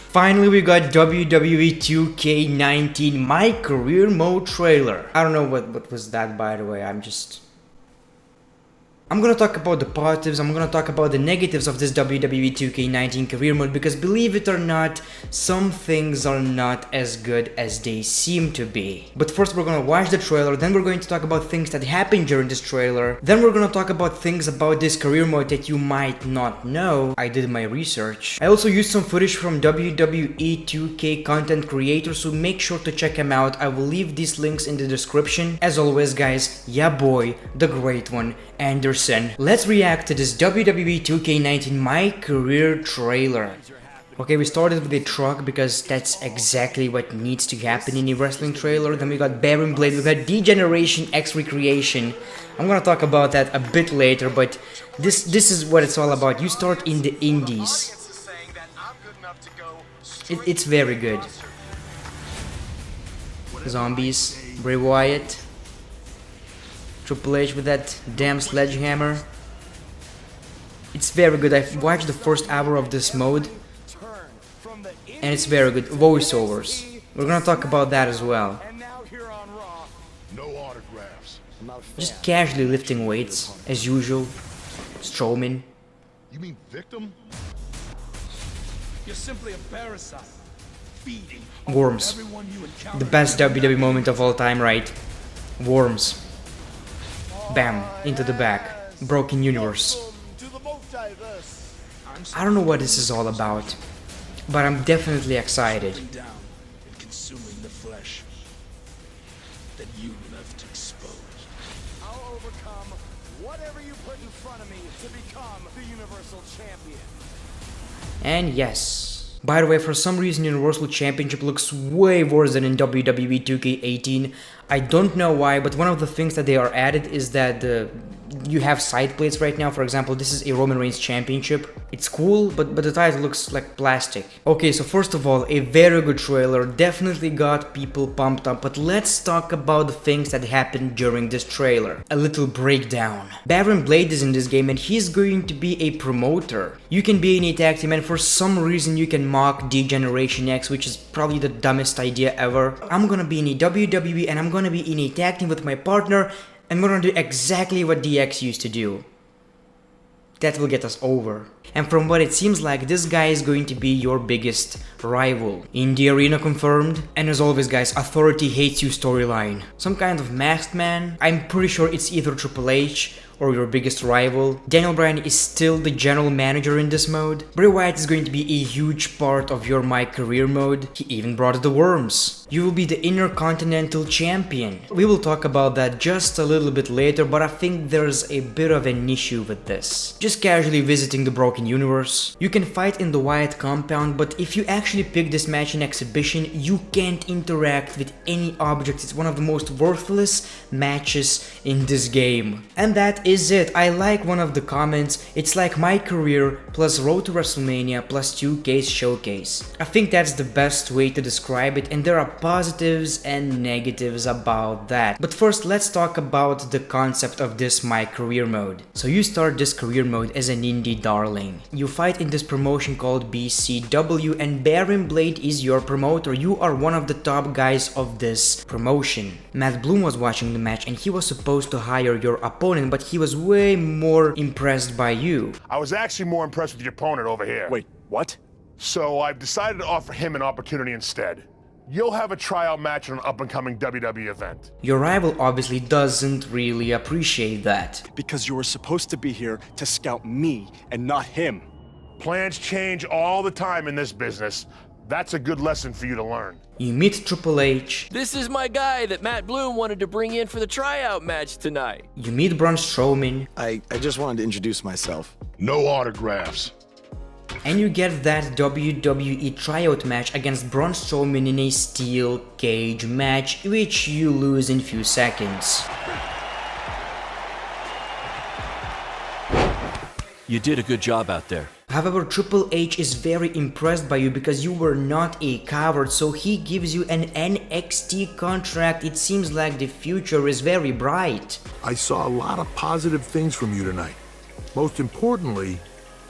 Finally, we got WWE 2K19 My Career Mode trailer. I don't know what was that, by the way. I'm gonna talk about the positives, I'm gonna talk about the negatives of this WWE 2K19 career mode, because believe it or not, some things are not as good as they seem to be. But first we're gonna watch the trailer, then we're going to talk about things that happened during this trailer, then we're gonna talk about things about this career mode that you might not know. I did my research. I also used some footage from WWE 2K content creators, so make sure to check them out. I will leave these links in the description. As always guys, yeah boy, the great one, Anderson. Let's react to this WWE 2K19 My Career trailer. Okay, we started with a truck because that's exactly what needs to happen in a wrestling trailer. Then we got Baron Blade, we got Degeneration X Recreation. I'm gonna talk about that a bit later, but this is what it's all about. You start in the indies. It's very good. Zombies, Bray Wyatt, Triple H with that damn sledgehammer. It's very good. I've watched the first hour of this mode and it's very good. Voiceovers. We're gonna talk about that as well. Just casually lifting weights, as usual. Strowman. You mean victim? You're simply a parasite. Feeding Worms. The best WWE moment of all time, right? Worms. Bam, into the back. Broken universe. I don't know what this is all about, but I'm definitely excited. Consuming the flesh that you left exposed. I'll overcome whatever you put in front of me to become the Universal Champion. And yes. By the way, for some reason Universal Championship looks way worse than in WWE 2K18. I don't know why, but one of the things that they are added is that you have side plates right now. For example, this is a Roman Reigns Championship. It's cool, but the title looks like plastic. Okay, so first of all, a very good trailer, definitely got people pumped up, but let's talk about the things that happened during this trailer. A little breakdown. Baron Blade is in this game and he's going to be a promoter. You can be in a tag team and for some reason you can mock Degeneration X, which is probably the dumbest idea ever. I'm gonna be in a WWE and I'm gonna be in a tag team with my partner and we're gonna do exactly what DX used to do. That will get us over. And from what it seems like, this guy is going to be your biggest rival. In the arena confirmed. And as always guys, Authority Hates You storyline. Some kind of masked man. I'm pretty sure it's either Triple H or your biggest rival. Daniel Bryan is still the general manager in this mode. Bray Wyatt is going to be a huge part of your My Career mode. He even brought the worms. You will be the Intercontinental Champion. We will talk about that just a little bit later, but I think there's a bit of an issue with this. Just casually visiting the Broken Universe. You can fight in the Wyatt compound, but if you actually pick this match in exhibition, you can't interact with any objects. It's one of the most worthless matches in this game. And that is it. I like one of the comments. It's like My Career plus Road to WrestleMania plus 2K's Showcase. I think that's the best way to describe it, and there are positives and negatives about that. But first, let's talk about the concept of this My Career mode. So you start this career mode as an indie darling. You fight in this promotion called BCW and Baron Blade is your promoter. You are one of the top guys of this promotion. Matt Bloom was watching the match and he was supposed to hire your opponent, but he was way more impressed by you. I was actually more impressed with your opponent over here. Wait, what? So I've decided to offer him an opportunity instead. You'll have a tryout match at an up-and-coming WWE event. Your rival obviously doesn't really appreciate that. Because you were supposed to be here to scout me and not him. Plans change all the time in this business. That's a good lesson for you to learn. You meet Triple H. This is my guy that Matt Bloom wanted to bring in for the tryout match tonight. You meet Braun Strowman. I just wanted to introduce myself. No autographs. And you get that WWE tryout match against Braun Strowman in a steel cage match, which you lose in few seconds. You did a good job out there. However, Triple H is very impressed by you because you were not a coward, so he gives you an NXT contract. It seems like the future is very bright. I saw a lot of positive things from you tonight. Most importantly,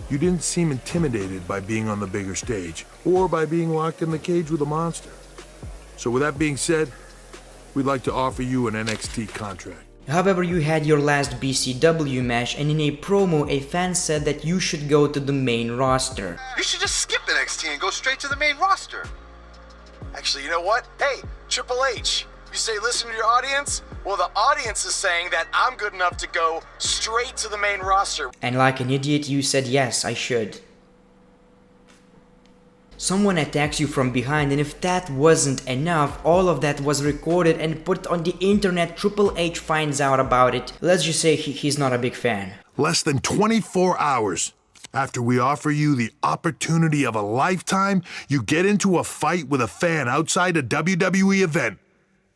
You didn't seem intimidated by being on the bigger stage, or by being locked in the cage with a monster. So with that being said, we'd like to offer you an NXT contract. However, you had your last BCW match, and in a promo, a fan said that you should go to the main roster. You should just skip NXT and go straight to the main roster. Actually, you know what? Hey, Triple H, you say listen to your audience? Well, the audience is saying that I'm good enough to go straight to the main roster. And like an idiot, you said yes, I should. Someone attacks you from behind, and if that wasn't enough, all of that was recorded and put on the internet. Triple H finds out about it. Let's just say he's not a big fan. Less than 24 hours after we offer you the opportunity of a lifetime, you get into a fight with a fan outside a WWE event.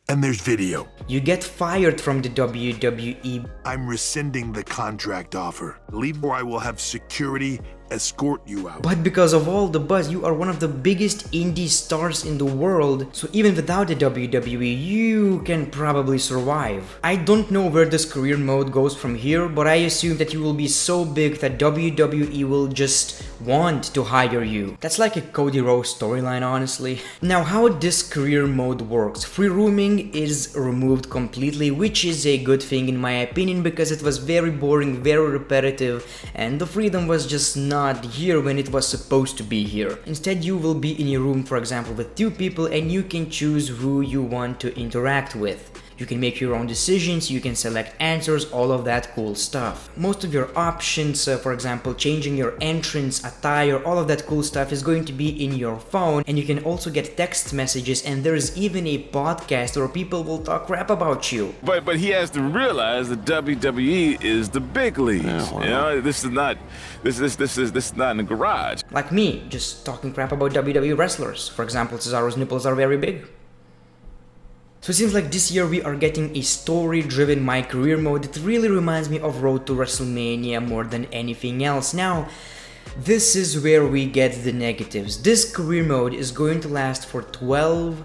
And there's video. You get fired from the WWE. I'm rescinding the contract offer. Leave or I will have security escort you out. But because of all the buzz, you are one of the biggest indie stars in the world. So even without the WWE, you can probably survive. I don't know where this career mode goes from here, but I assume that you will be so big that WWE will just want to hire you. That's like a Cody Rhodes storyline, honestly. Now, how this career mode works. Free roaming is removed completely, which is a good thing in my opinion, because it was very boring, very repetitive, and the freedom was just not here when it was supposed to be here. Instead, you will be in a room, for example, with two people, and you can choose who you want to interact with. You can make your own decisions, you can select answers, all of that cool stuff. Most of your options, for example, changing your entrance, attire, all of that cool stuff is going to be in your phone, and you can also get text messages, and there is even a podcast where people will talk crap about you. But he has to realize that WWE is the big leagues. You know, this is not in the garage. Like me, just talking crap about WWE wrestlers. For example, Cesaro's nipples are very big. So it seems like this year we are getting a story-driven My Career mode. It really reminds me of Road to WrestleMania more than anything else. Now, this is where we get the negatives. This career mode is going to last for 12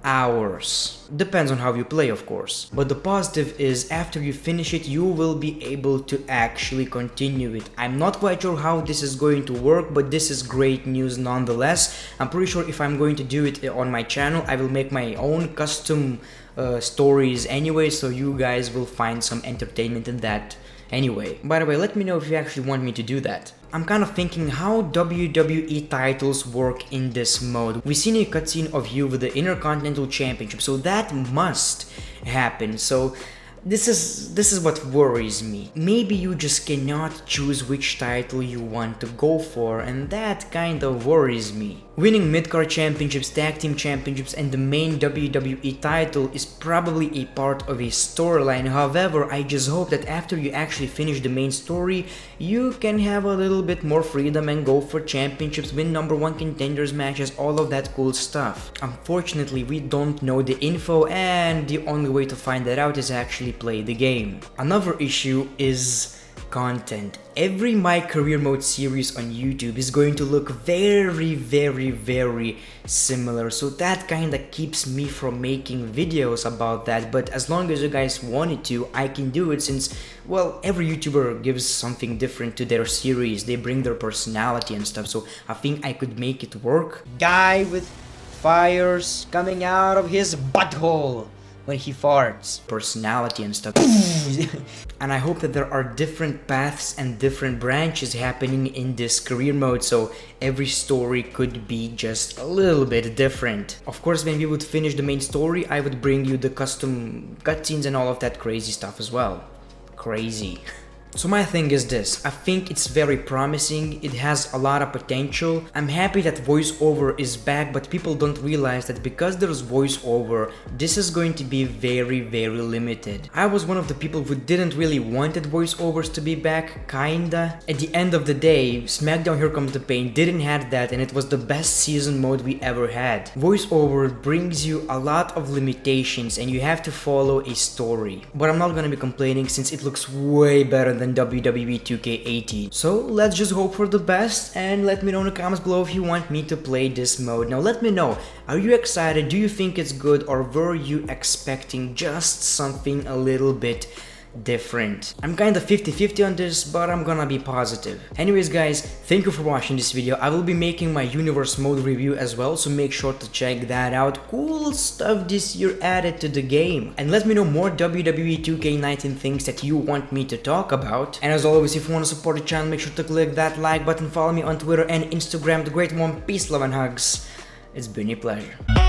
hours. Depends on how you play, of course. But the positive is after you finish it, you will be able to actually continue it. I'm not quite sure how this is going to work, but this is great news nonetheless. I'm pretty sure if I'm going to do it on my channel, I will make my own custom stories anyway, so you guys will find some entertainment in that anyway. By the way, let me know if you actually want me to do that. I'm kind of thinking how WWE titles work in this mode. We've seen a cutscene of you with the Intercontinental Championship, so that must happen. So this is what worries me. Maybe you just cannot choose which title you want to go for, and that kind of worries me. Winning mid-card championships, tag team championships, and the main WWE title is probably a part of a storyline. However, I just hope that after you actually finish the main story, you can have a little bit more freedom and go for championships, win #1 contenders matches, all of that cool stuff. Unfortunately, we don't know the info, and the only way to find that out is actually play the game. Another issue is content. Every My Career Mode series on YouTube is going to look very similar, so that kinda keeps me from making videos about that. But as long as you guys wanted to, I can do it, since, well, every YouTuber gives something different to their series. They bring their personality and stuff, so I think I could make it work. Guy with fires coming out of his butthole when he farts. Personality and stuff. And I hope that there are different paths and different branches happening in this career mode, so every story could be just a little bit different. Of course, when we would finish the main story, I would bring you the custom cutscenes and all of that crazy stuff as well. Crazy. So my thing is this, I think it's very promising, it has a lot of potential. I'm happy that voiceover is back, but people don't realize that because there's voiceover, this is going to be very limited. I was one of the people who didn't really wanted voiceovers to be back, kinda. At the end of the day, SmackDown Here Comes the Pain didn't have that, and it was the best season mode we ever had. Voiceover brings you a lot of limitations and you have to follow a story. But I'm not gonna be complaining since it looks way better than WWE 2K19. So let's just hope for the best, and let me know in the comments below if you want me to play this mode. Now let me know, are you excited? Do you think it's good, or were you expecting just something a little bit different. I'm kinda 50-50 on this, but I'm gonna be positive. Anyways guys, thank you for watching this video. I will be making my universe mode review as well, so make sure to check that out. Cool stuff this year added to the game. And let me know more WWE 2K19 things that you want me to talk about. And as always, if you want to support the channel, make sure to click that like button, follow me on Twitter and Instagram, the great one. Peace, love and hugs. It's been a pleasure.